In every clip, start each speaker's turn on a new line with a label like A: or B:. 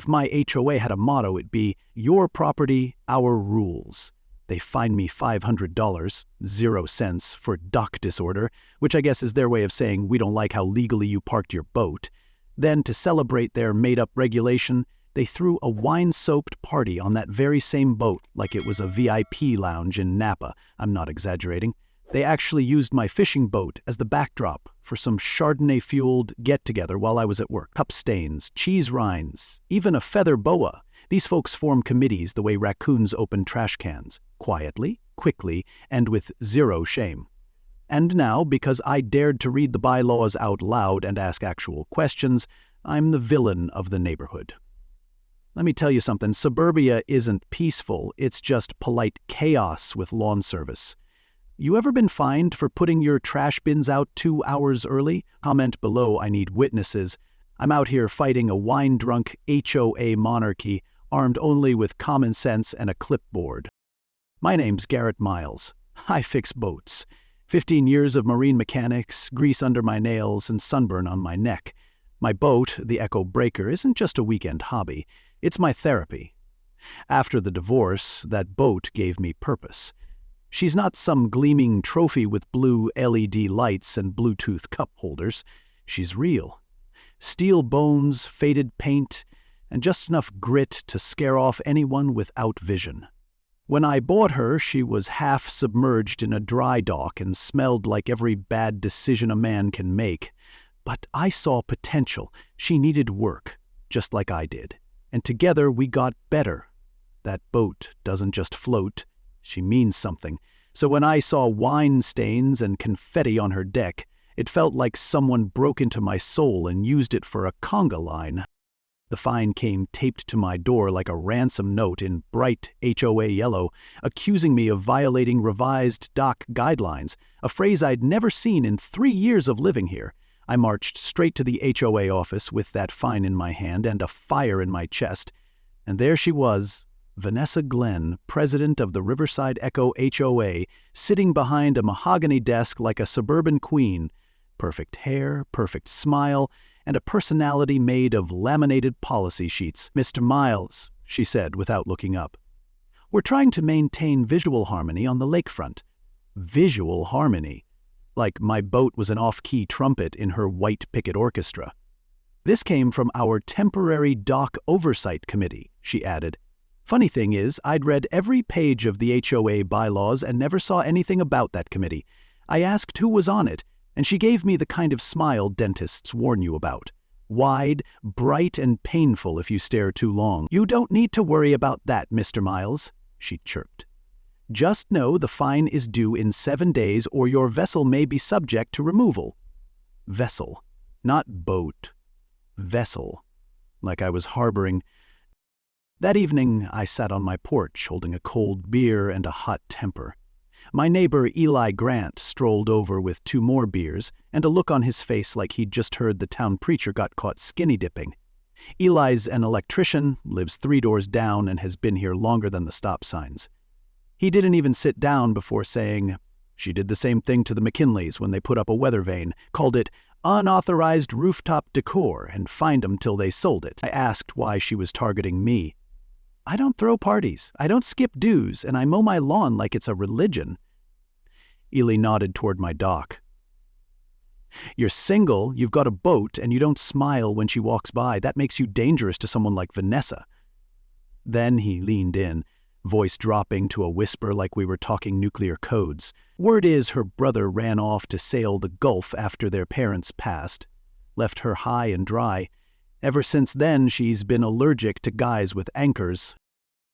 A: If my HOA had a motto, it'd be, "Your property, our rules." They fined me $500, 0 cents, for dock disorder, which I guess is their way of saying we don't like how legally you parked your boat. Then, to celebrate their made-up regulation, they threw a wine-soaked party on that very same boat like it was a VIP lounge in Napa. I'm not exaggerating. They actually used my fishing boat as the backdrop for some Chardonnay-fueled get-together while I was at work. Cup stains, cheese rinds, even a feather boa. These folks form committees the way raccoons open trash cans, quietly, quickly, and with 0 shame. And now, because I dared to read the bylaws out loud and ask actual questions, I'm the villain of the neighborhood. Let me tell you something, suburbia isn't peaceful, it's just polite chaos with lawn service. You ever been fined for putting your trash bins out 2 hours early? Comment below, I need witnesses. I'm out here fighting a wine-drunk HOA monarchy, armed only with common sense and a clipboard. My name's Garrett Miles. I fix boats. 15 years of marine mechanics, grease under my nails, and sunburn on my neck. My boat, the Echo Breaker, isn't just a weekend hobby. It's my therapy. After the divorce, that boat gave me purpose. She's not some gleaming trophy with blue LED lights and Bluetooth cup holders. She's real. Steel bones, faded paint, and just enough grit to scare off anyone without vision. When I bought her, she was half submerged in a dry dock and smelled like every bad decision a man can make. But I saw potential. She needed work, just like I did. And together we got better. That boat doesn't just float. She means something. So when I saw wine stains and confetti on her deck, it felt like someone broke into my soul and used it for a conga line. The fine came taped to my door like a ransom note in bright HOA yellow, accusing me of violating revised dock guidelines, a phrase I'd never seen in 3 years of living here. I marched straight to the HOA office with that fine in my hand and a fire in my chest, and there she was, Vanessa Glenn, president of the Riverside Echo HOA, sitting behind a mahogany desk like a suburban queen. Perfect hair, perfect smile, and a personality made of laminated policy sheets. "Mr. Miles," she said without looking up, "we're trying to maintain visual harmony on the lakefront." Visual harmony. Like my boat was an off-key trumpet in her white picket orchestra. "This came from our temporary dock oversight committee," she added. Funny thing is, I'd read every page of the HOA bylaws and never saw anything about that committee. I asked who was on it, and she gave me the kind of smile dentists warn you about. Wide, bright, and painful if you stare too long. "You don't need to worry about that, Mr. Miles," she chirped. "Just know the fine is due in 7 days or your vessel may be subject to removal." Vessel, not boat. Vessel. Like I was harboring. That evening, I sat on my porch holding a cold beer and a hot temper. My neighbor Eli Grant strolled over with 2 more beers and a look on his face like he'd just heard the town preacher got caught skinny dipping. Eli's an electrician, lives 3 doors down, and has been here longer than the stop signs. He didn't even sit down before saying, "She did the same thing to the McKinleys when they put up a weather vane, called it unauthorized rooftop decor, and fined 'em till they sold it." I asked why she was targeting me. "I don't throw parties, I don't skip dues, and I mow my lawn like it's a religion." Eli nodded toward my dock. "You're single, you've got a boat, and you don't smile when she walks by. That makes you dangerous to someone like Vanessa." Then he leaned in, voice dropping to a whisper like we were talking nuclear codes. "Word is her brother ran off to sail the Gulf after their parents passed. Left her high and dry. Ever since then, she's been allergic to guys with anchors."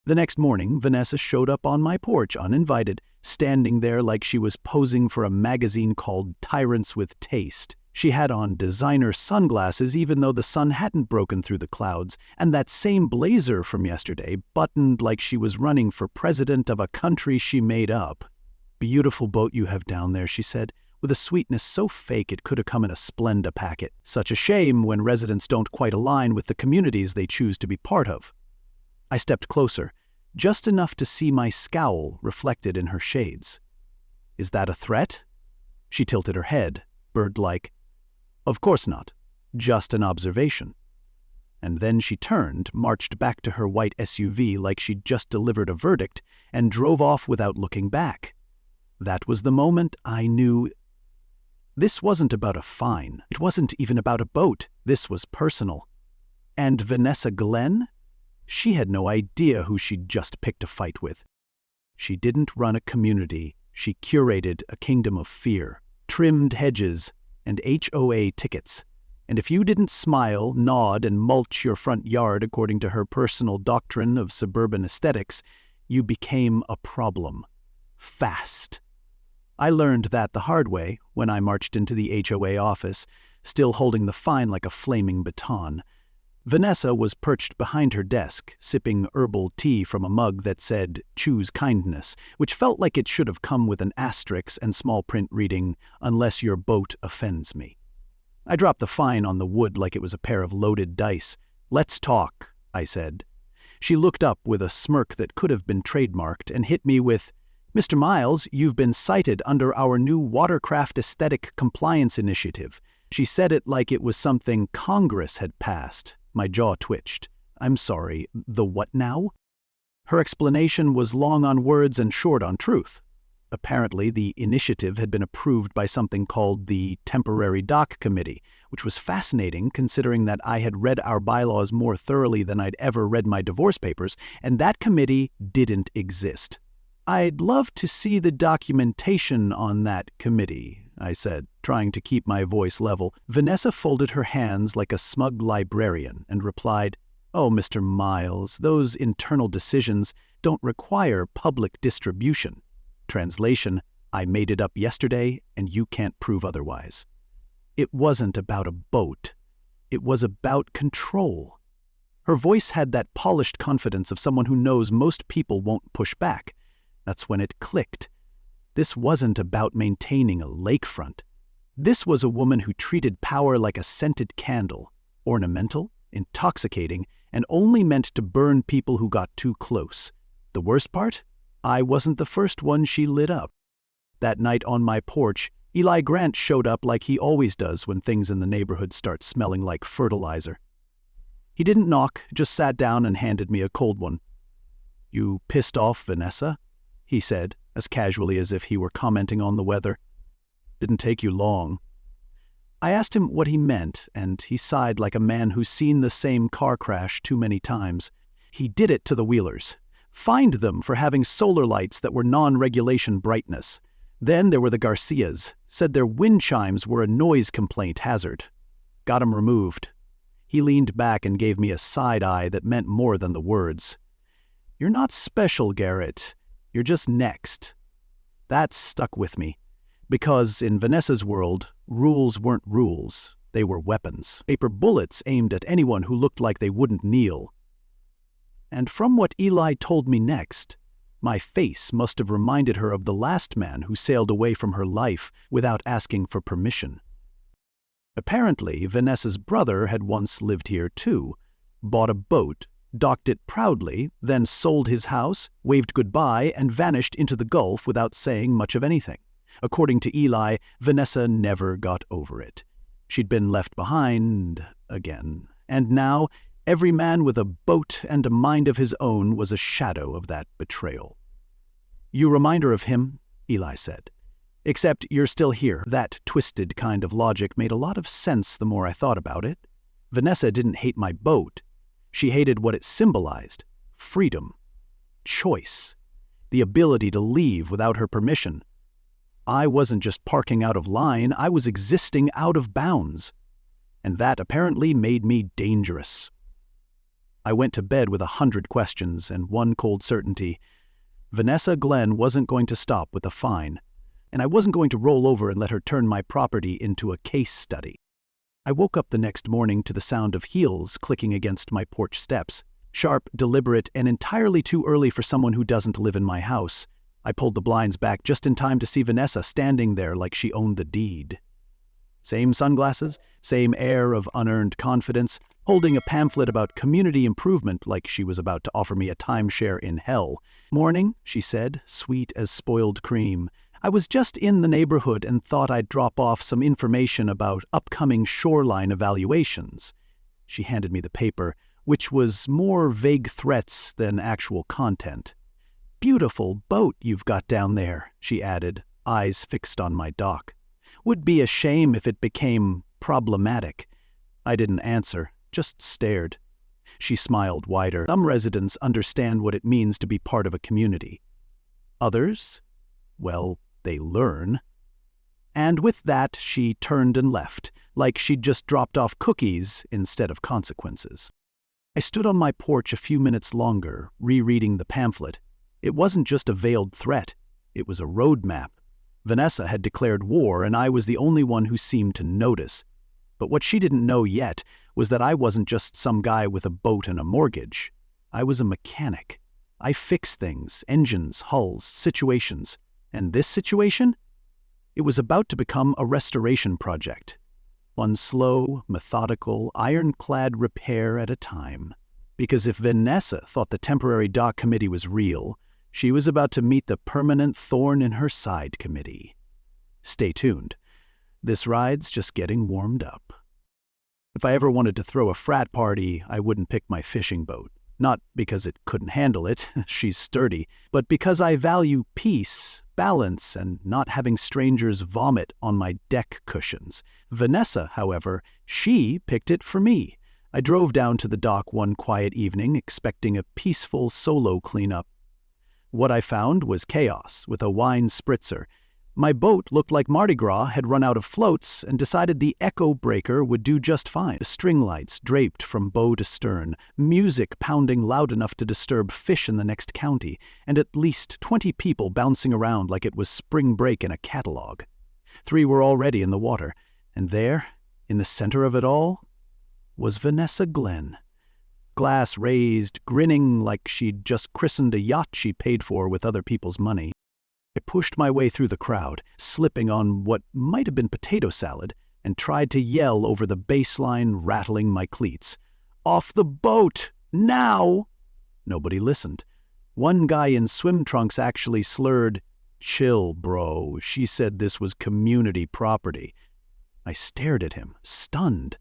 A: The next morning, Vanessa showed up on my porch uninvited, standing there like she was posing for a magazine called Tyrants with Taste. She had on designer sunglasses even though the sun hadn't broken through the clouds, and that same blazer from yesterday buttoned like she was running for president of a country she made up. "Beautiful boat you have down there," she said, with a sweetness so fake it could have come in a Splenda packet. Such a shame when residents don't quite align with the communities they choose to be part of. I stepped closer, just enough to see my scowl reflected in her shades. "Is that a threat?" She tilted her head, bird-like. "Of course not. Just an observation." And then she turned, marched back to her white SUV like she'd just delivered a verdict, and drove off without looking back. That was the moment I knew this wasn't about a fine. It wasn't even about a boat. This was personal. And Vanessa Glenn? She had no idea who she'd just picked a fight with. She didn't run a community. She curated a kingdom of fear, trimmed hedges, and HOA tickets. And if you didn't smile, nod, and mulch your front yard according to her personal doctrine of suburban aesthetics, you became a problem. Fast. I learned that the hard way when I marched into the HOA office, still holding the fine like a flaming baton. Vanessa was perched behind her desk, sipping herbal tea from a mug that said, "Choose kindness," which felt like it should have come with an asterisk and small print reading, "Unless your boat offends me." I dropped the fine on the wood like it was a pair of loaded dice. "Let's talk," I said. She looked up with a smirk that could have been trademarked and hit me with, "Mr. Miles, you've been cited under our new Watercraft Aesthetic Compliance Initiative." She said it like it was something Congress had passed. My jaw twitched. "I'm sorry, the what now?" Her explanation was long on words and short on truth. Apparently, the initiative had been approved by something called the Temporary Dock Committee, which was fascinating considering that I had read our bylaws more thoroughly than I'd ever read my divorce papers, and that committee didn't exist. "I'd love to see the documentation on that committee," I said, trying to keep my voice level. Vanessa folded her hands like a smug librarian and replied, "Oh, Mr. Miles, those internal decisions don't require public distribution." Translation, I made it up yesterday and you can't prove otherwise. It wasn't about a boat. It was about control. Her voice had that polished confidence of someone who knows most people won't push back. That's when it clicked. This wasn't about maintaining a lakefront. This was a woman who treated power like a scented candle, ornamental, intoxicating, and only meant to burn people who got too close. The worst part? I wasn't the first one she lit up. That night on my porch, Eli Grant showed up like he always does when things in the neighborhood start smelling like fertilizer. He didn't knock, just sat down and handed me a cold one. "You pissed off Vanessa?" he said, as casually as if he were commenting on the weather. "Didn't take you long." I asked him what he meant, and he sighed like a man who's seen the same car crash too many times. He did it to the Wheelers. Fined them for having solar lights that were non-regulation brightness. Then there were the Garcias, said their wind chimes were a noise complaint hazard. Got 'em removed. He leaned back and gave me a side eye that meant more than the words. "You're not special, Garrett. You're just next." That stuck with me, because in Vanessa's world, rules weren't rules, they were weapons. Paper bullets aimed at anyone who looked like they wouldn't kneel. And from what Eli told me next, my face must have reminded her of the last man who sailed away from her life without asking for permission. Apparently, Vanessa's brother had once lived here too, bought a boat, docked it proudly, then sold his house, waved goodbye, and vanished into the Gulf without saying much of anything. According to Eli, Vanessa never got over it. She'd been left behind again, and now every man with a boat and a mind of his own was a shadow of that betrayal. "You remind her of him," Eli said. "Except you're still here." That twisted kind of logic made a lot of sense the more I thought about it. Vanessa didn't hate my boat. She hated what it symbolized: freedom, choice, the ability to leave without her permission. I wasn't just parking out of line, I was existing out of bounds. And that apparently made me dangerous. I went to bed with 100 questions and one cold certainty. Vanessa Glenn wasn't going to stop with a fine, and I wasn't going to roll over and let her turn my property into a case study. I woke up the next morning to the sound of heels clicking against my porch steps. Sharp, deliberate, and entirely too early for someone who doesn't live in my house. I pulled the blinds back just in time to see Vanessa standing there like she owned the deed. Same sunglasses, same air of unearned confidence, holding a pamphlet about community improvement like she was about to offer me a timeshare in hell. "Morning," she said, sweet as spoiled cream. "I was just in the neighborhood and thought I'd drop off some information about upcoming shoreline evaluations." She handed me the paper, which was more vague threats than actual content. "Beautiful boat you've got down there," she added, eyes fixed on my dock. "Would be a shame if it became problematic." I didn't answer, just stared. She smiled wider. "Some residents understand what it means to be part of a community. Others, well, they learn." And with that, she turned and left, like she'd just dropped off cookies instead of consequences. I stood on my porch a few minutes longer, rereading the pamphlet. It wasn't just a veiled threat, it was a roadmap. Vanessa had declared war, and I was the only one who seemed to notice. But what she didn't know yet was that I wasn't just some guy with a boat and a mortgage. I was a mechanic. I fix things, engines, hulls, situations. And this situation? It was about to become a restoration project. One slow, methodical, ironclad repair at a time. Because if Vanessa thought the temporary dock committee was real, she was about to meet the permanent thorn in her side committee. Stay tuned. This ride's just getting warmed up. If I ever wanted to throw a frat party, I wouldn't pick my fishing boat. Not because it couldn't handle it, she's sturdy, but because I value peace, balance, and not having strangers vomit on my deck cushions. Vanessa, however, she picked it for me. I drove down to the dock one quiet evening, expecting a peaceful solo cleanup. What I found was chaos, with a wine spritzer. My boat looked like Mardi Gras had run out of floats and decided the echo breaker would do just fine. String lights draped from bow to stern, music pounding loud enough to disturb fish in the next county, and at least 20 people bouncing around like it was spring break in a catalog. 3 were already in the water, and there, in the center of it all, was Vanessa Glenn. Glass raised, grinning like she'd just christened a yacht she paid for with other people's money. I pushed my way through the crowd, slipping on what might have been potato salad, and tried to yell over the baseline, rattling my cleats. "Off the boat! Now!" Nobody listened. One guy in swim trunks actually slurred, "Chill, bro. She said this was community property." I stared at him, stunned.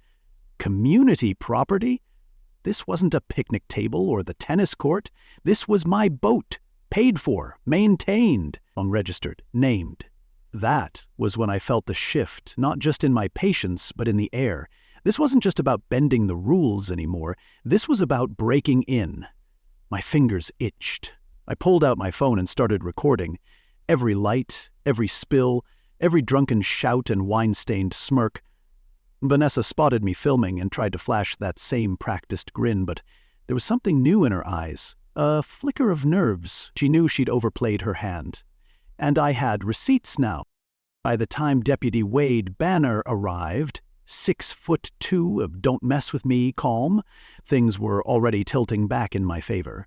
A: Community property? This wasn't a picnic table or the tennis court. This was my boat. Paid for, maintained, unregistered, named. That was when I felt the shift, not just in my patience, but in the air. This wasn't just about bending the rules anymore. This was about breaking in. My fingers itched. I pulled out my phone and started recording. Every light, every spill, every drunken shout and wine-stained smirk. Vanessa spotted me filming and tried to flash that same practiced grin, but there was something new in her eyes. A flicker of nerves. She knew she'd overplayed her hand. And I had receipts now. By the time Deputy Wade Banner arrived, 6'2" of don't mess with me calm, things were already tilting back in my favor.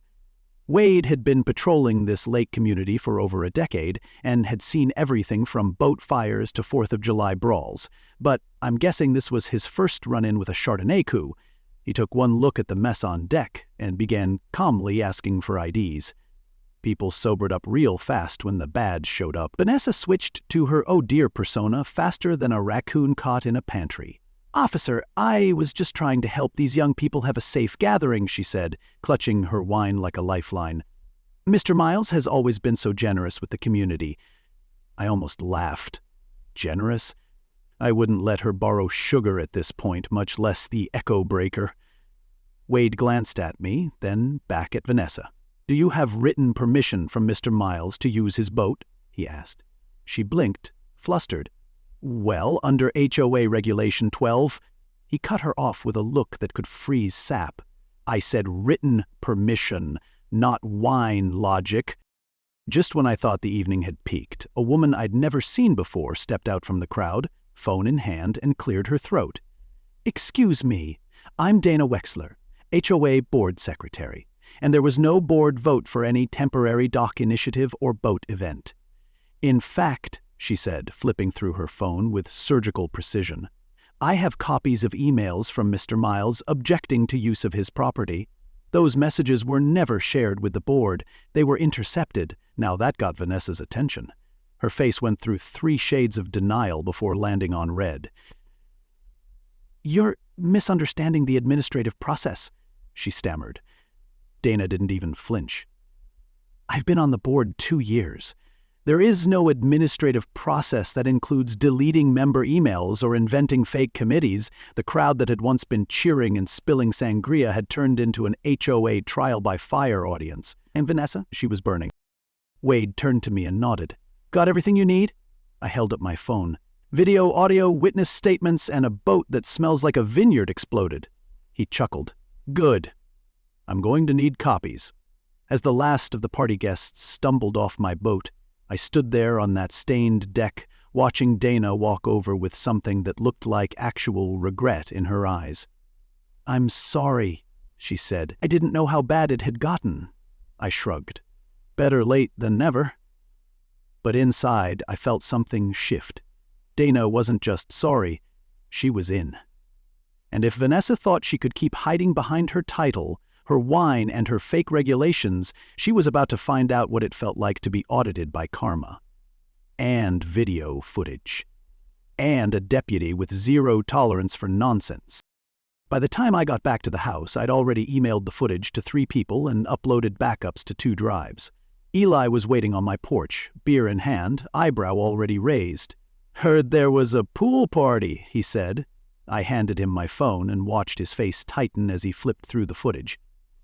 A: Wade had been patrolling this lake community for over a decade and had seen everything from boat fires to 4th of July brawls. But I'm guessing this was his first run-in with a Chardonnay coup. He took one look at the mess on deck and began calmly asking for IDs. People sobered up real fast when the badge showed up. Vanessa switched to her oh dear persona faster than a raccoon caught in a pantry. "Officer, I was just trying to help these young people have a safe gathering," she said, clutching her wine like a lifeline. "Mr. Miles has always been so generous with the community." I almost laughed. Generous? I wouldn't let her borrow sugar at this point, much less the echo breaker. Wade glanced at me, then back at Vanessa. "Do you have written permission from Mr. Miles to use his boat?" he asked. She blinked, flustered. "Well, under HOA Regulation 12, he cut her off with a look that could freeze sap. "I said written permission, not wine logic." Just when I thought the evening had peaked, a woman I'd never seen before stepped out from the crowd, phone in hand, and cleared her throat. "Excuse me, I'm Dana Wexler, HOA Board Secretary, and there was no board vote for any temporary dock initiative or boat event. In fact," she said, flipping through her phone with surgical precision, "I have copies of emails from Mr. Miles objecting to use of his property. Those messages were never shared with the board. They were intercepted." Now that got Vanessa's attention. Her face went through 3 shades of denial before landing on red. You're misunderstanding the administrative process," she stammered. Dana didn't even flinch. "I've been on the board 2 years. There is no administrative process that includes deleting member emails or inventing fake committees." The crowd that had once been cheering and spilling sangria had turned into an HOA trial by fire audience. "And Vanessa?" She was burning. Wade turned to me and nodded. "Got everything you need?" I held up my phone. "Video, audio, witness statements, and a boat that smells like a vineyard exploded." He chuckled. "Good. I'm going to need copies." As the last of the party guests stumbled off my boat, I stood there on that stained deck, watching Dana walk over with something that looked like actual regret in her eyes. "I'm sorry," she said. "I didn't know how bad it had gotten." I shrugged. Better late than never. But inside, I felt something shift. Dana wasn't just sorry, she was in. And if Vanessa thought she could keep hiding behind her title, her wine, and her fake regulations, she was about to find out what it felt like to be audited by karma. And video footage. And a deputy with zero tolerance for nonsense. By the time I got back to the house, I'd already emailed the footage to 3 people and uploaded backups to 2 drives. Eli was waiting on my porch, beer in hand, eyebrow already raised. "Heard there was a pool party," he said. I handed him my phone and watched his face tighten as he flipped through the footage.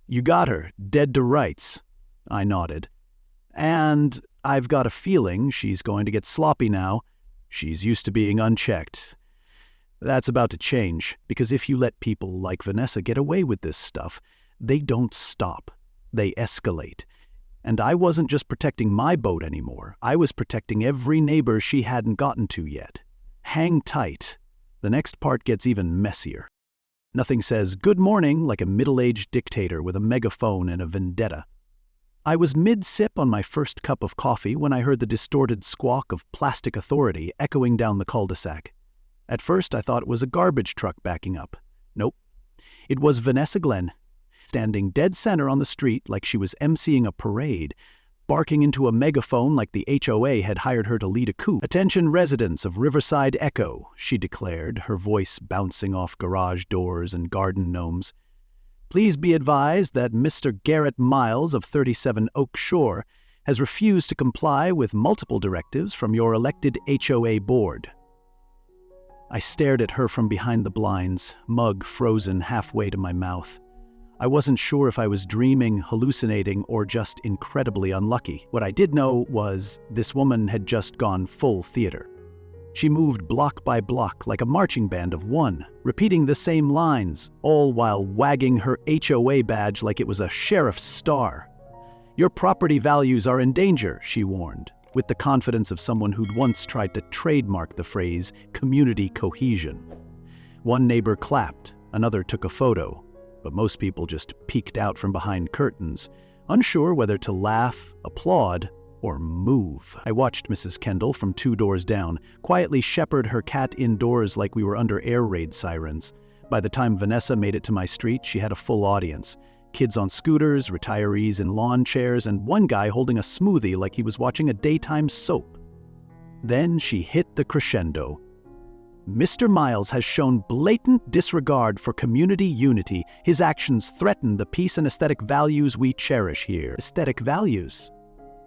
A: "You got her, dead to rights." I nodded. "And I've got a feeling she's going to get sloppy now. She's used to being unchecked. That's about to change, because if you let people like Vanessa get away with this stuff, they don't stop. They escalate. And I wasn't just protecting my boat anymore. I was protecting every neighbor she hadn't gotten to yet. Hang tight. The next part gets even messier. Nothing says good morning like a middle-aged dictator with a megaphone and a vendetta. I was mid-sip on my first cup of coffee when I heard the distorted squawk of plastic authority echoing down the cul-de-sac. At first I thought it was a garbage truck backing up. Nope. It was Vanessa Glenn, standing dead center on the street like she was emceeing a parade, barking into a megaphone like the HOA had hired her to lead a coup. "Attention residents of Riverside Echo," she declared, her voice bouncing off garage doors and garden gnomes. "Please be advised that Mr. Garrett Miles of 37 Oak Shore has refused to comply with multiple directives from your elected HOA board." I stared at her from behind the blinds, mug frozen halfway to my mouth. I wasn't sure if I was dreaming, hallucinating, or just incredibly unlucky. What I did know was this woman had just gone full theater. She moved block by block like a marching band of one, repeating the same lines, all while wagging her HOA badge like it was a sheriff's star. "Your property values are in danger," she warned, with the confidence of someone who'd once tried to trademark the phrase community cohesion. One neighbor clapped, another took a photo, but most people just peeked out from behind curtains, unsure whether to laugh, applaud, or move. I watched Mrs. Kendall from 2 doors down, quietly shepherd her cat indoors like we were under air raid sirens. By the time Vanessa made it to my street, she had a full audience. Kids on scooters, retirees in lawn chairs, and one guy holding a smoothie like he was watching a daytime soap. Then she hit the crescendo. "Mr. Miles has shown blatant disregard for community unity. His actions threaten the peace and aesthetic values we cherish here." Aesthetic values?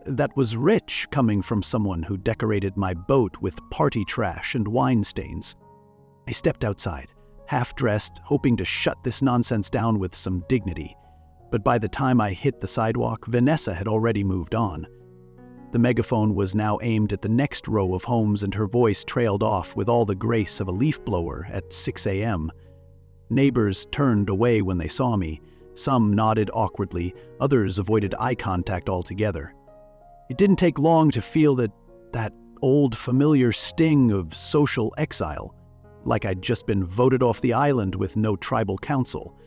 A: That was rich coming from someone who decorated my boat with party trash and wine stains. I stepped outside, half-dressed, hoping to shut this nonsense down with some dignity. But by the time I hit the sidewalk, Vanessa had already moved on. The megaphone was now aimed at the next row of homes, and her voice trailed off with all the grace of a leaf blower at 6 a.m. Neighbors turned away when they saw me. Some nodded awkwardly, others avoided eye contact altogether. It didn't take long to feel that old familiar sting of social exile, like I'd just been voted off the island with no tribal council.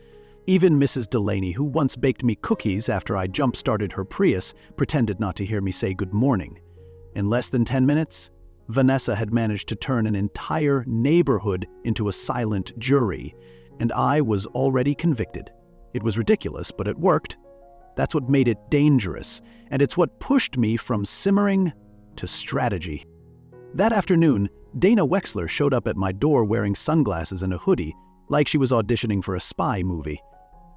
A: Even Mrs. Delaney, who once baked me cookies after I jump-started her Prius, pretended not to hear me say good morning. In less than 10 minutes, Vanessa had managed to turn an entire neighborhood into a silent jury, and I was already convicted. It was ridiculous, but it worked. That's what made it dangerous, and it's what pushed me from simmering to strategy. That afternoon, Dana Wexler showed up at my door wearing sunglasses and a hoodie, like she was auditioning for a spy movie.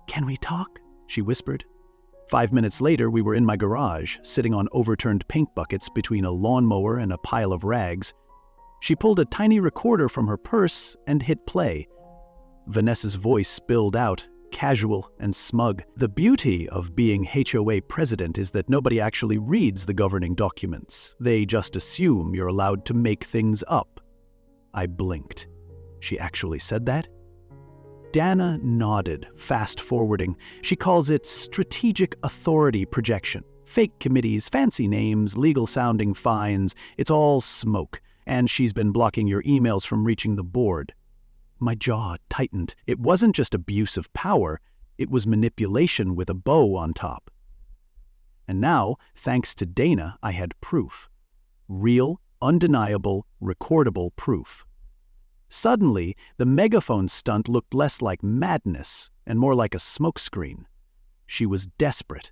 A: "Can we talk?" she whispered. 5 minutes later, we were in my garage, sitting on overturned paint buckets between a lawnmower and a pile of rags. She pulled a tiny recorder from her purse and hit play. Vanessa's voice spilled out, casual and smug. "The beauty of being HOA president is that nobody actually reads the governing documents. They just assume you're allowed to make things up." I blinked. She actually said that? Dana nodded, fast-forwarding. She calls it strategic authority projection. Fake committees, fancy names, legal-sounding fines. It's all smoke. And she's been blocking your emails from reaching the board. My jaw tightened. It wasn't just abuse of power. It was manipulation with a bow on top. And now, thanks to Dana, I had proof. Real, undeniable, recordable proof. Suddenly, the megaphone stunt looked less like madness and more like a smokescreen. She was desperate.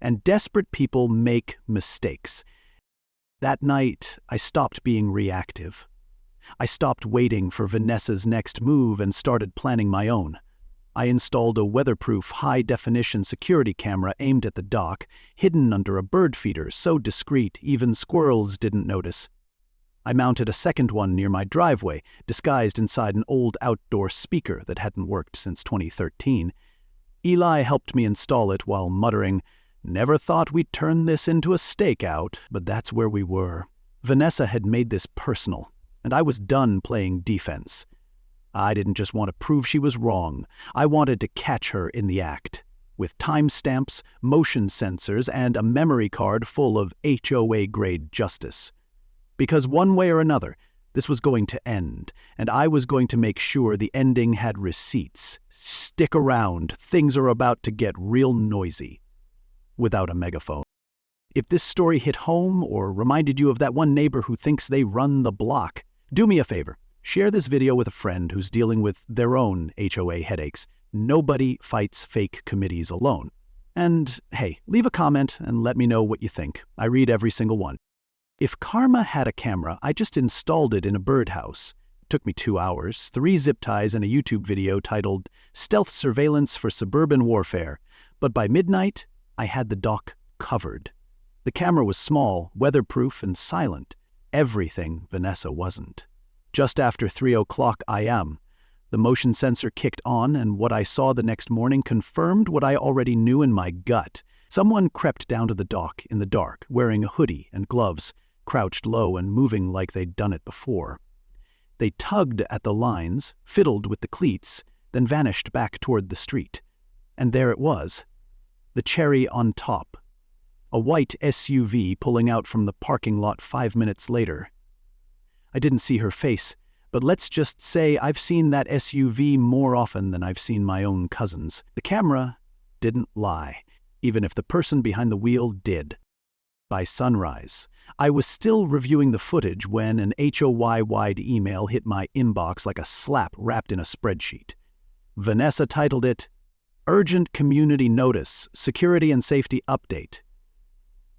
A: And desperate people make mistakes. That night, I stopped being reactive. I stopped waiting for Vanessa's next move and started planning my own. I installed a weatherproof, high-definition security camera aimed at the dock, hidden under a bird feeder so discreet even squirrels didn't notice. I mounted a second one near my driveway, disguised inside an old outdoor speaker that hadn't worked since 2013. Eli helped me install it while muttering, "Never thought we'd turn this into a stakeout, but that's where we were." Vanessa had made this personal, and I was done playing defense. I didn't just want to prove she was wrong. I wanted to catch her in the act, with timestamps, motion sensors, and a memory card full of HOA-grade justice. Because one way or another, this was going to end, and I was going to make sure the ending had receipts. Stick around, things are about to get real noisy. Without a megaphone. If this story hit home or reminded you of that one neighbor who thinks they run the block, do me a favor. Share this video with a friend who's dealing with their own HOA headaches. Nobody fights fake committees alone. And hey, leave a comment and let me know what you think. I read every single one. If karma had a camera, I just installed it in a birdhouse. It took me 2 hours, 3 zip ties, and a YouTube video titled Stealth Surveillance for Suburban Warfare. But by midnight, I had the dock covered. The camera was small, weatherproof, and silent. Everything Vanessa wasn't. Just after 3 o'clock AM, the motion sensor kicked on, and what I saw the next morning confirmed what I already knew in my gut. Someone crept down to the dock in the dark, wearing a hoodie and gloves, crouched low and moving like they'd done it before. They tugged at the lines, fiddled with the cleats, then vanished back toward the street. And there it was, the cherry on top. A white SUV pulling out from the parking lot 5 minutes later. I didn't see her face, but let's just say I've seen that SUV more often than I've seen my own cousins. The camera didn't lie, even if the person behind the wheel did. By sunrise, I was still reviewing the footage when an HOY-wide email hit my inbox like a slap wrapped in a spreadsheet. Vanessa titled it, Urgent Community Notice, Security and Safety Update.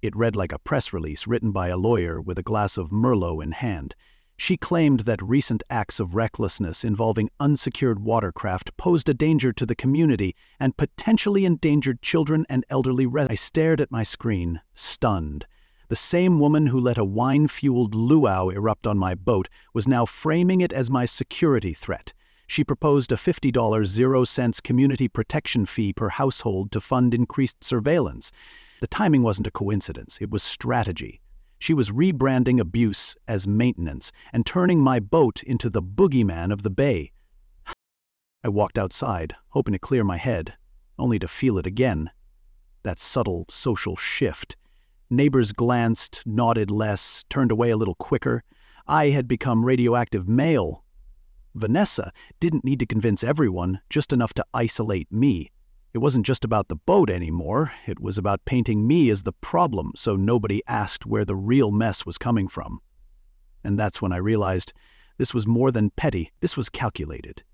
A: It read like a press release written by a lawyer with a glass of Merlot in hand. She claimed that recent acts of recklessness involving unsecured watercraft posed a danger to the community and potentially endangered children and elderly residents. I stared at my screen, stunned. The same woman who let a wine-fueled luau erupt on my boat was now framing it as my security threat. She proposed a $50 0-cents community protection fee per household to fund increased surveillance. The timing wasn't a coincidence, it was strategy. She was rebranding abuse as maintenance and turning my boat into the boogeyman of the bay. I walked outside, hoping to clear my head, only to feel it again. That subtle social shift. Neighbors glanced, nodded less, turned away a little quicker. I had become radioactive male. Vanessa didn't need to convince everyone, just enough to isolate me. It wasn't just about the boat anymore. It was about painting me as the problem so nobody asked where the real mess was coming from. And that's when I realized this was more than petty. This was calculated.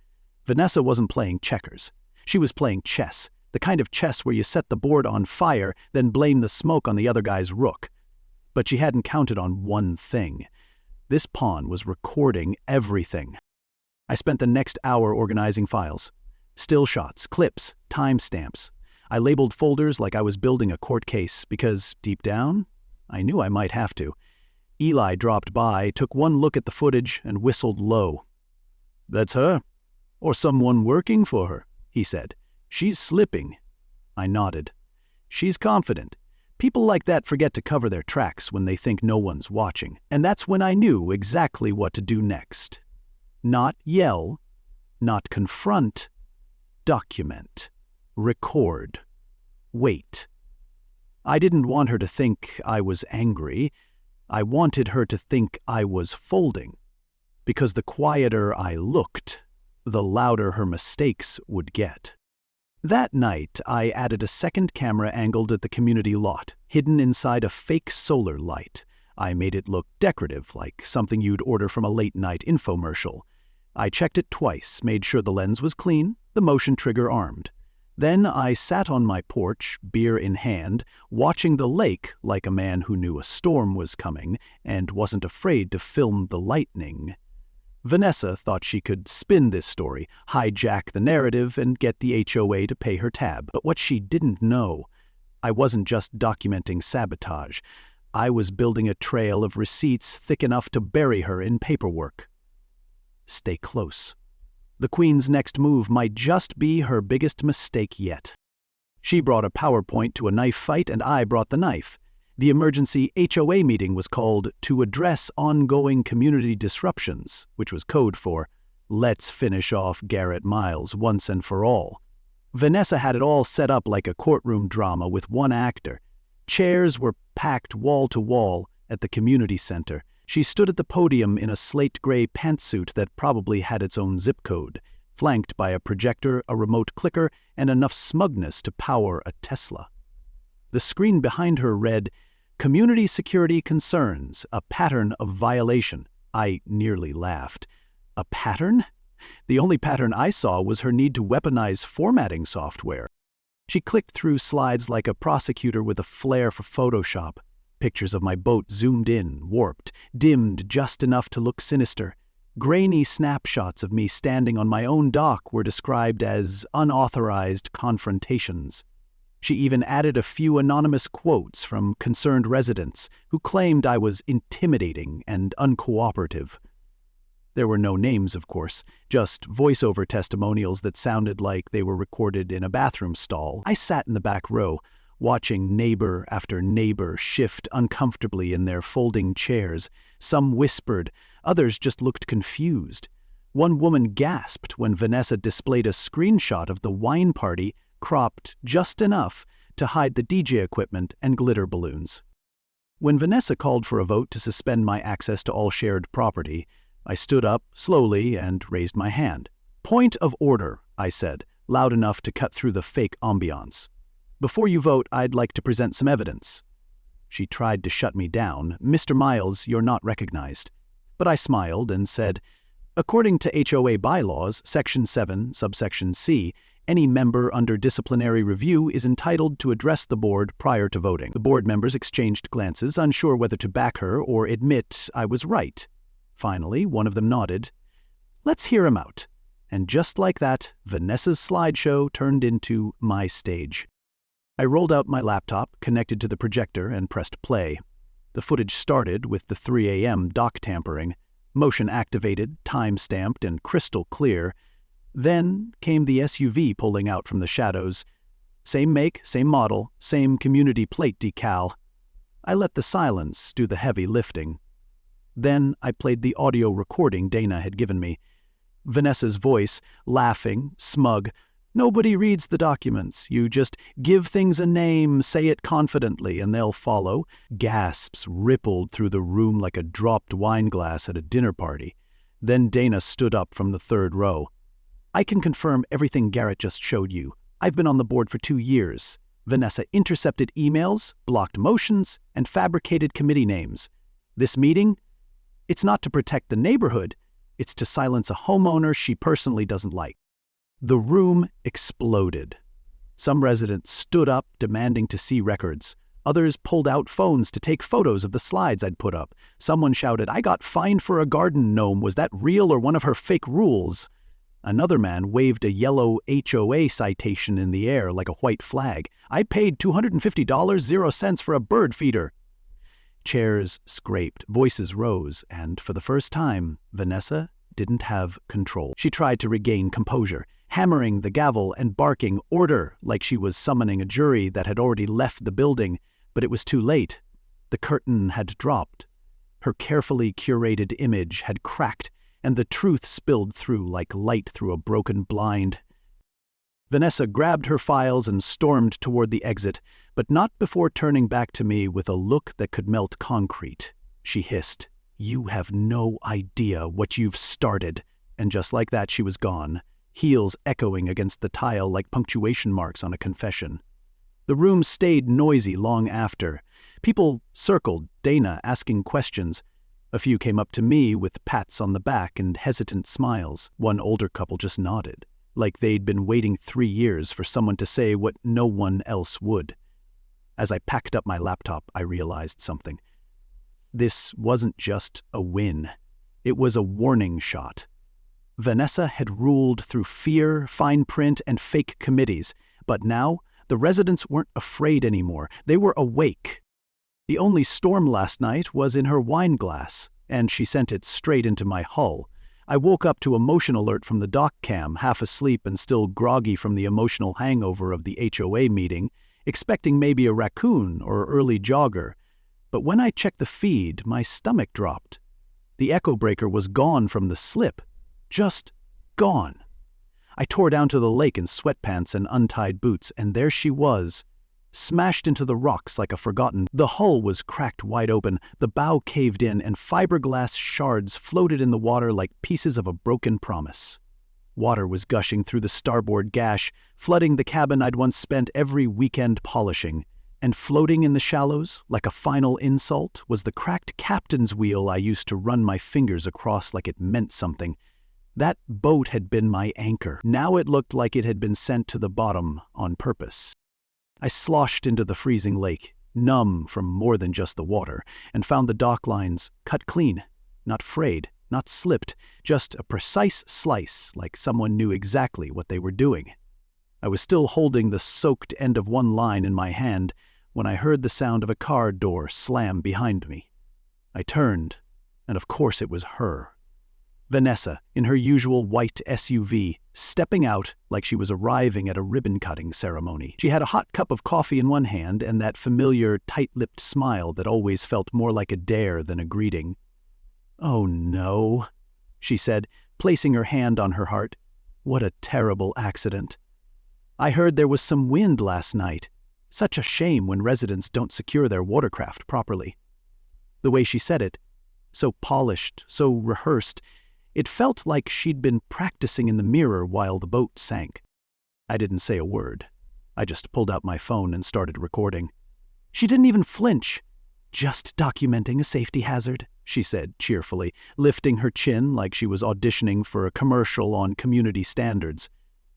A: Vanessa wasn't playing checkers. She was playing chess, the kind of chess where you set the board on fire, then blame the smoke on the other guy's rook. But she hadn't counted on one thing. This pawn was recording everything. I spent the next hour organizing files. Still shots, clips, timestamps. I labeled folders like I was building a court case because, deep down, I knew I might have to. Eli dropped by, took one look at the footage, and whistled low. "That's her. Or someone working for her," he said. "She's slipping." I nodded. "She's confident. People like that forget to cover their tracks when they think no one's watching, and that's when I knew exactly what to do next. Not yell, not confront, document, record, wait. I didn't want her to think I was angry. I wanted her to think I was folding, because the quieter I looked, the louder her mistakes would get. That night, I added a second camera angled at the community lot, hidden inside a fake solar light. I made it look decorative, like something you'd order from a late-night infomercial. I checked it twice, made sure the lens was clean, the motion trigger armed. Then I sat on my porch, beer in hand, watching the lake like a man who knew a storm was coming and wasn't afraid to film the lightning. Vanessa thought she could spin this story, hijack the narrative, and get the HOA to pay her tab. But what she didn't know, I wasn't just documenting sabotage. I was building a trail of receipts thick enough to bury her in paperwork. Stay close. The Queen's next move might just be her biggest mistake yet. She brought a PowerPoint to a knife fight, and I brought the knife. The emergency HOA meeting was called to address ongoing community disruptions, which was code for "Let's finish off Garrett Miles once and for all." Vanessa had it all set up like a courtroom drama with one actor. Chairs were packed wall to wall at the community center. She stood at the podium in a slate-gray pantsuit that probably had its own zip code, flanked by a projector, a remote clicker, and enough smugness to power a Tesla. The screen behind her read, "Community Security Concerns, a Pattern of Violation." I nearly laughed. A pattern? The only pattern I saw was her need to weaponize formatting software. She clicked through slides like a prosecutor with a flair for Photoshop. Pictures of my boat zoomed in, warped, dimmed just enough to look sinister. Grainy snapshots of me standing on my own dock were described as unauthorized confrontations. She even added a few anonymous quotes from concerned residents who claimed I was intimidating and uncooperative. There were no names, of course, just voiceover testimonials that sounded like they were recorded in a bathroom stall. I sat in the back row, watching neighbor after neighbor shift uncomfortably in their folding chairs. Some whispered, others just looked confused. One woman gasped when Vanessa displayed a screenshot of the wine party, cropped just enough to hide the DJ equipment and glitter balloons. When Vanessa called for a vote to suspend my access to all shared property, I stood up slowly and raised my hand. "Point of order," I said, loud enough to cut through the fake ambiance. "Before you vote, I'd like to present some evidence." She tried to shut me down. "Mr. Miles, you're not recognized." But I smiled and said, "According to HOA bylaws, Section 7, subsection C, any member under disciplinary review is entitled to address the board prior to voting." The board members exchanged glances, unsure whether to back her or admit I was right. Finally, one of them nodded. "Let's hear him out." And just like that, Vanessa's slideshow turned into my stage. I rolled out my laptop, connected to the projector, and pressed play. The footage started with the 3 a.m. dock tampering, motion activated, time-stamped, and crystal clear. Then came the SUV pulling out from the shadows. Same make, same model, same community plate decal. I let the silence do the heavy lifting. Then I played the audio recording Dana had given me. Vanessa's voice, laughing, smug. "Nobody reads the documents. You just give things a name, say it confidently, and they'll follow." Gasps rippled through the room like a dropped wine glass at a dinner party. Then Dana stood up from the third row. "I can confirm everything Garrett just showed you. I've been on the board for 2 years. Vanessa intercepted emails, blocked motions, and fabricated committee names. This meeting? It's not to protect the neighborhood. It's to silence a homeowner she personally doesn't like." The room exploded. Some residents stood up, demanding to see records. Others pulled out phones to take photos of the slides I'd put up. Someone shouted, "I got fined for a garden gnome. Was that real or one of her fake rules?" Another man waved a yellow HOA citation in the air like a white flag. "I paid $250.00 for a bird feeder." Chairs scraped, voices rose, and for the first time, Vanessa didn't have control. She tried to regain composure, hammering the gavel and barking "order" like she was summoning a jury that had already left the building, but it was too late. The curtain had dropped. Her carefully curated image had cracked, and the truth spilled through like light through a broken blind. Vanessa grabbed her files and stormed toward the exit, but not before turning back to me with a look that could melt concrete. She hissed, "You have no idea what you've started." And just like that, she was gone, heels echoing against the tile like punctuation marks on a confession. The room stayed noisy long after. People circled Dana, asking questions. A few came up to me with pats on the back and hesitant smiles. One older couple just nodded, like they'd been waiting 3 years for someone to say what no one else would. As I packed up my laptop, I realized something. This wasn't just a win. It was a warning shot. Vanessa had ruled through fear, fine print, and fake committees, but now the residents weren't afraid anymore. They were awake. The only storm last night was in her wine glass, and she sent it straight into my hull. I woke up to a motion alert from the doc cam, half asleep and still groggy from the emotional hangover of the HOA meeting, expecting maybe a raccoon or early jogger. But when I checked the feed, my stomach dropped. The echo breaker was gone from the slip. Just gone. I tore down to the lake in sweatpants and untied boots, and there she was, smashed into the rocks like a forgotten. The hull was cracked wide open, the bow caved in, and fiberglass shards floated in the water like pieces of a broken promise. Water was gushing through the starboard gash, flooding the cabin I'd once spent every weekend polishing. And floating in the shallows, like a final insult, was the cracked captain's wheel I used to run my fingers across like it meant something. That boat had been my anchor. Now it looked like it had been sent to the bottom on purpose. I sloshed into the freezing lake, numb from more than just the water, and found the dock lines cut clean, not frayed, not slipped, just a precise slice, like someone knew exactly what they were doing. I was still holding the soaked end of one line in my hand when I heard the sound of a car door slam behind me. I turned, and of course it was her. Vanessa, in her usual white SUV, stepping out like she was arriving at a ribbon-cutting ceremony. She had a hot cup of coffee in one hand and that familiar, tight-lipped smile that always felt more like a dare than a greeting. "Oh no," she said, placing her hand on her heart. "What a terrible accident. I heard there was some wind last night. Such a shame when residents don't secure their watercraft properly." The way she said it, so polished, so rehearsed, it felt like she'd been practicing in the mirror while the boat sank. I didn't say a word. I just pulled out my phone and started recording. She didn't even flinch. "Just documenting a safety hazard," she said cheerfully, lifting her chin like she was auditioning for a commercial on community standards.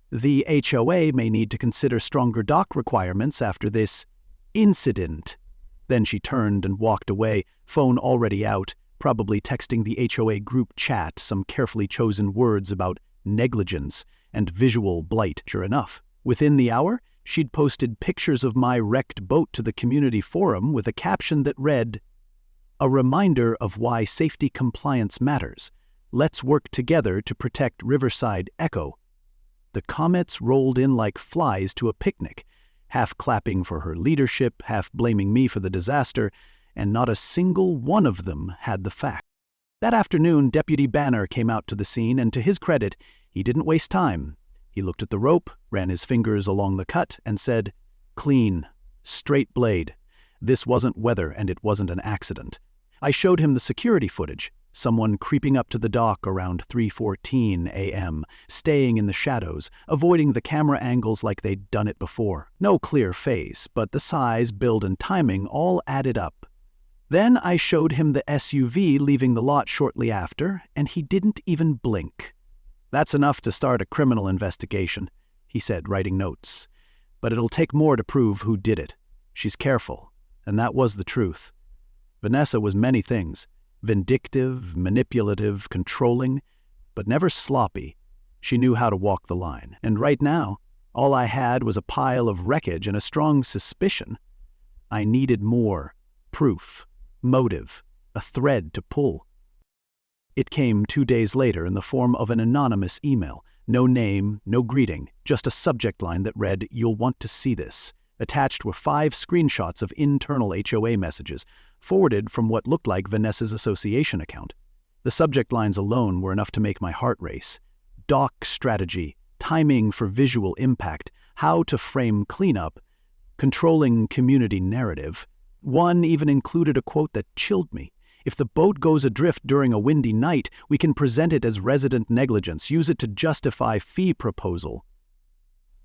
A: "The HOA may need to consider stronger dock requirements after this incident." Then she turned and walked away, phone already out, probably texting the HOA group chat some carefully chosen words about negligence and visual blight. Sure enough, within the hour, she'd posted pictures of my wrecked boat to the community forum with a caption that read, "A reminder of why safety compliance matters. Let's work together to protect Riverside Echo." The comments rolled in like flies to a picnic, half clapping for her leadership, half blaming me for the disaster, and not a single one of them had the fact. That afternoon, Deputy Banner came out to the scene, and to his credit, he didn't waste time. He looked at the rope, ran his fingers along the cut, and said, "Clean, straight blade. This wasn't weather, and it wasn't an accident." I showed him the security footage, someone creeping up to the dock around 3:14 a.m., staying in the shadows, avoiding the camera angles like they'd done it before. No clear face, but the size, build, and timing all added up. Then I showed him the SUV leaving the lot shortly after, and he didn't even blink. "That's enough to start a criminal investigation," he said, writing notes. "But it'll take more to prove who did it. She's careful, And that was the truth. Vanessa was many things: vindictive, manipulative, controlling, but never sloppy. She knew how to walk the line. And right now, all I had was a pile of wreckage and a strong suspicion. I needed more: proof, motive, a thread to pull. It came 2 days later in the form of an anonymous email. No name, no greeting, just a subject line that read, "You'll want to see this." Attached were 5 screenshots of internal HOA messages, forwarded from what looked like Vanessa's association account. The subject lines alone were enough to make my heart race. Dock strategy, timing for visual impact, how to frame cleanup, controlling community narrative. One even included a quote that chilled me. "If the boat goes adrift during a windy night, we can present it as resident negligence, use it to justify fee proposal."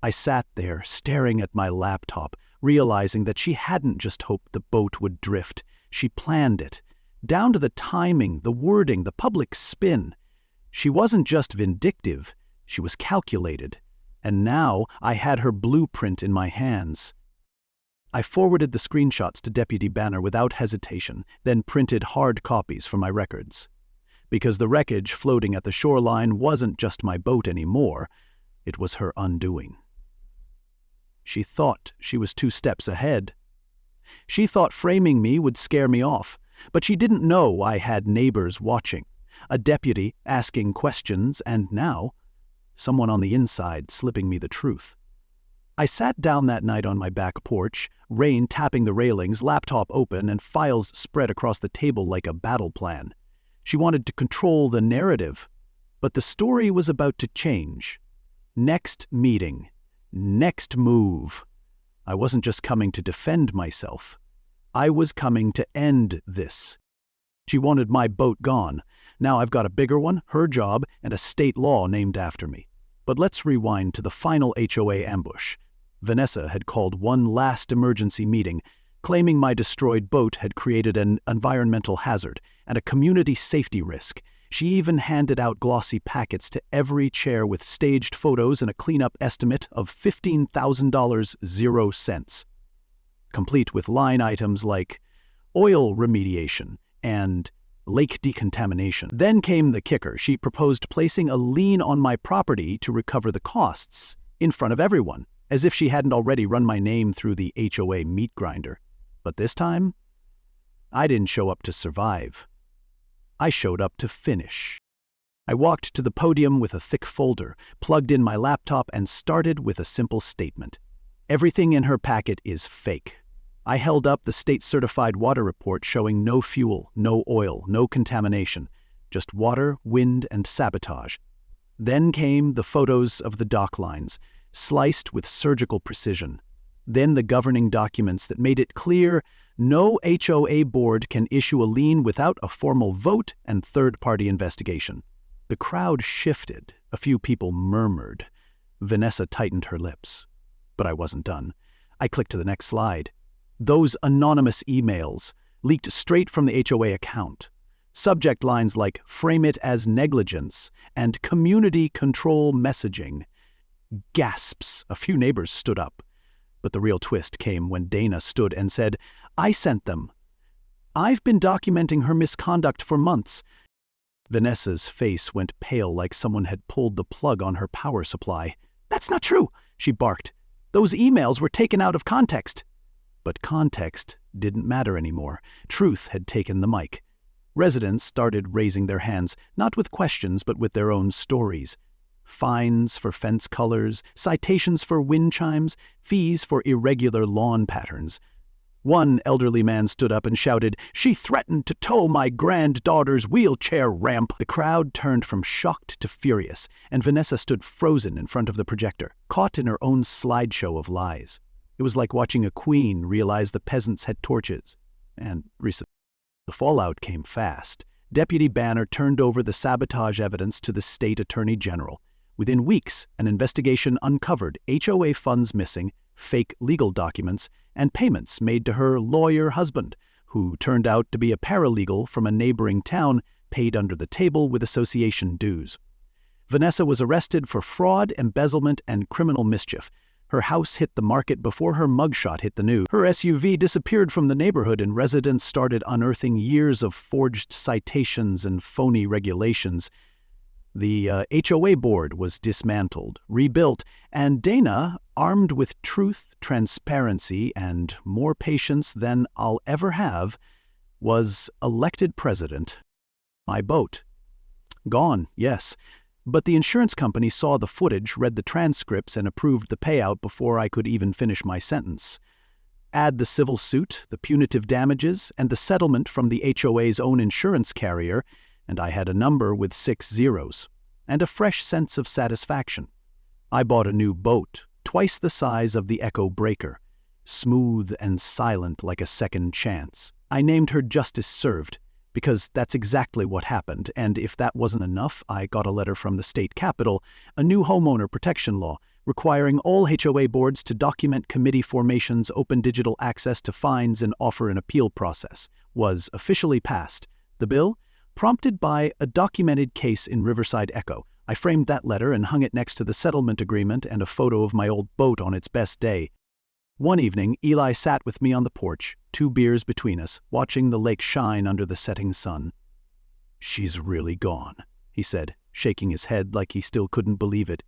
A: I sat there, staring at my laptop, realizing that she hadn't just hoped the boat would drift. She planned it, down to the timing, the wording, the public spin. She wasn't just vindictive, she was calculated. And now I had her blueprint in my hands. I forwarded the screenshots to Deputy Banner without hesitation, then printed hard copies for my records. Because the wreckage floating at the shoreline wasn't just my boat anymore, it was her undoing. She thought she was 2 steps ahead. She thought framing me would scare me off, but she didn't know I had neighbors watching, a deputy asking questions, and now, someone on the inside slipping me the truth. I sat down that night on my back porch, rain tapping the railings, laptop open, and files spread across the table like a battle plan. She wanted to control the narrative, but the story was about to change. Next meeting, next move. I wasn't just coming to defend myself. I was coming to end this. She wanted my boat gone. Now I've got a bigger one, her job, and a state law named after me. But let's rewind to the final HOA ambush. Vanessa had called one last emergency meeting, claiming my destroyed boat had created an environmental hazard and a community safety risk. She even handed out glossy packets to every chair with staged photos and a cleanup estimate of $15,000, 0 cents, complete with line items like oil remediation and lake decontamination. Then came the kicker. She proposed placing a lien on my property to recover the costs in front of everyone, as if she hadn't already run my name through the HOA meat grinder. But this time, I didn't show up to survive. I showed up to finish. I walked to the podium with a thick folder, plugged in my laptop, and started with a simple statement. Everything in her packet is fake. I held up the state-certified water report showing no fuel, no oil, no contamination, just water, wind, and sabotage. Then came the photos of the dock lines, sliced with surgical precision. Then the governing documents that made it clear no HOA board can issue a lien without a formal vote and third-party investigation. The crowd shifted. A few people murmured. Vanessa tightened her lips. But I wasn't done. I clicked to the next slide. Those anonymous emails, leaked straight from the HOA account. Subject lines like "frame it as negligence" and "community control messaging." Gasps. A few neighbors stood up. But the real twist came when Dana stood and said, "I sent them. I've been documenting her misconduct for months." Vanessa's face went pale like someone had pulled the plug on her power supply. "That's not true," she barked. "Those emails were taken out of context." But context didn't matter anymore. Truth had taken the mic. Residents started raising their hands, not with questions but with their own stories. Fines for fence colors, citations for wind chimes, fees for irregular lawn patterns. One elderly man stood up and shouted, "She threatened to tow my granddaughter's wheelchair ramp." The crowd turned from shocked to furious, and Vanessa stood frozen in front of the projector, caught in her own slideshow of lies. It was like watching a queen realize the peasants had torches. And recently, the fallout came fast. Deputy Banner turned over the sabotage evidence to the state attorney general. Within weeks, an investigation uncovered HOA funds missing, fake legal documents, and payments made to her lawyer husband, who turned out to be a paralegal from a neighboring town paid under the table with association dues. Vanessa was arrested for fraud, embezzlement, and criminal mischief. Her house hit the market before her mugshot hit the news. Her SUV disappeared from the neighborhood and residents started unearthing years of forged citations and phony regulations. The HOA board was dismantled, rebuilt, and Dana, armed with truth, transparency, and more patience than I'll ever have, was elected president. My boat. Gone, yes. But the insurance company saw the footage, read the transcripts, and approved the payout before I could even finish my sentence. Add the civil suit, the punitive damages, and the settlement from the HOA's own insurance carrier, and I had a number with 6 zeros, and a fresh sense of satisfaction. I bought a new boat, twice the size of the Echo Breaker, smooth and silent like a second chance. I named her Justice Served, because that's exactly what happened, and if that wasn't enough, I got a letter from the state capitol, a new homeowner protection law, requiring all HOA boards to document committee formations, open digital access to fines, and offer an appeal process, was officially passed. The bill? Prompted by a documented case in Riverside Echo. I framed that letter and hung it next to the settlement agreement and a photo of my old boat on its best day. One evening, Eli sat with me on the porch, 2 beers between us, watching the lake shine under the setting sun. "She's really gone," he said, shaking his head like he still couldn't believe it.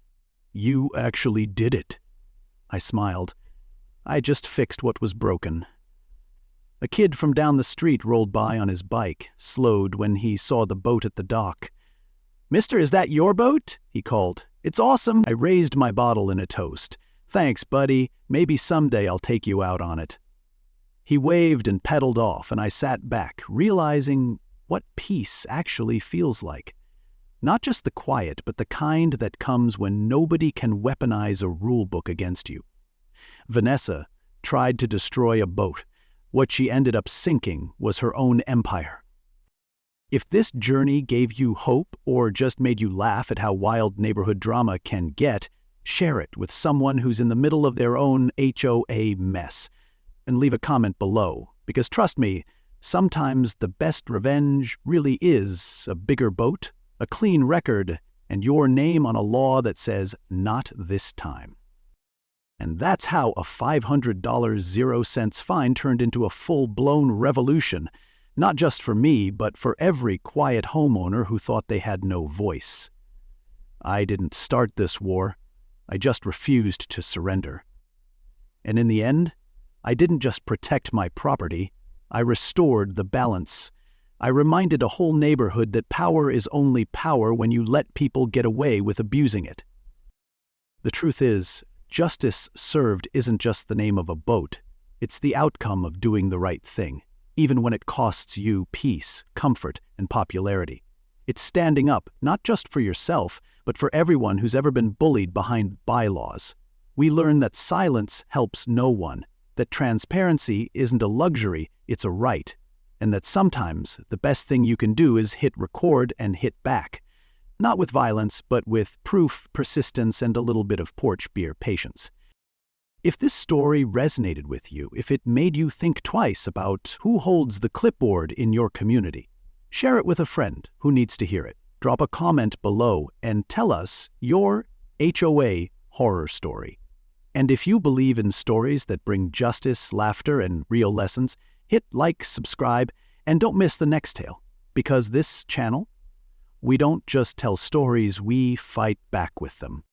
A: "You actually did it." I smiled. I just fixed what was broken. A kid from down the street rolled by on his bike, slowed when he saw the boat at the dock. "Mister, is that your boat?" he called. "It's awesome." I raised my bottle in a toast. "Thanks, buddy. Maybe someday I'll take you out on it." He waved and pedaled off, and I sat back, realizing what peace actually feels like. Not just the quiet, but the kind that comes when nobody can weaponize a rule book against you. Vanessa tried to destroy a boat. What she ended up sinking was her own empire. If this journey gave you hope or just made you laugh at how wild neighborhood drama can get, share it with someone who's in the middle of their own HOA mess. And leave a comment below, because trust me, sometimes the best revenge really is a bigger boat, a clean record, and your name on a law that says, "Not this time." And that's how a $500 0-cent fine turned into a full-blown revolution, not just for me, but for every quiet homeowner who thought they had no voice. I didn't start this war. I just refused to surrender. And in the end, I didn't just protect my property, I restored the balance. I reminded a whole neighborhood that power is only power when you let people get away with abusing it. The truth is, justice served isn't just the name of a boat. It's the outcome of doing the right thing, even when it costs you peace, comfort, and popularity. It's standing up, not just for yourself, but for everyone who's ever been bullied behind bylaws. We learn that silence helps no one, that transparency isn't a luxury, it's a right, and that sometimes the best thing you can do is hit record and hit back. Not with violence, but with proof, persistence, and a little bit of porch beer patience. If this story resonated with you, if it made you think twice about who holds the clipboard in your community, share it with a friend who needs to hear it. Drop a comment below and tell us your HOA horror story. And if you believe in stories that bring justice, laughter, and real lessons, hit like, subscribe, and don't miss the next tale. Because this channel, we don't just tell stories, we fight back with them.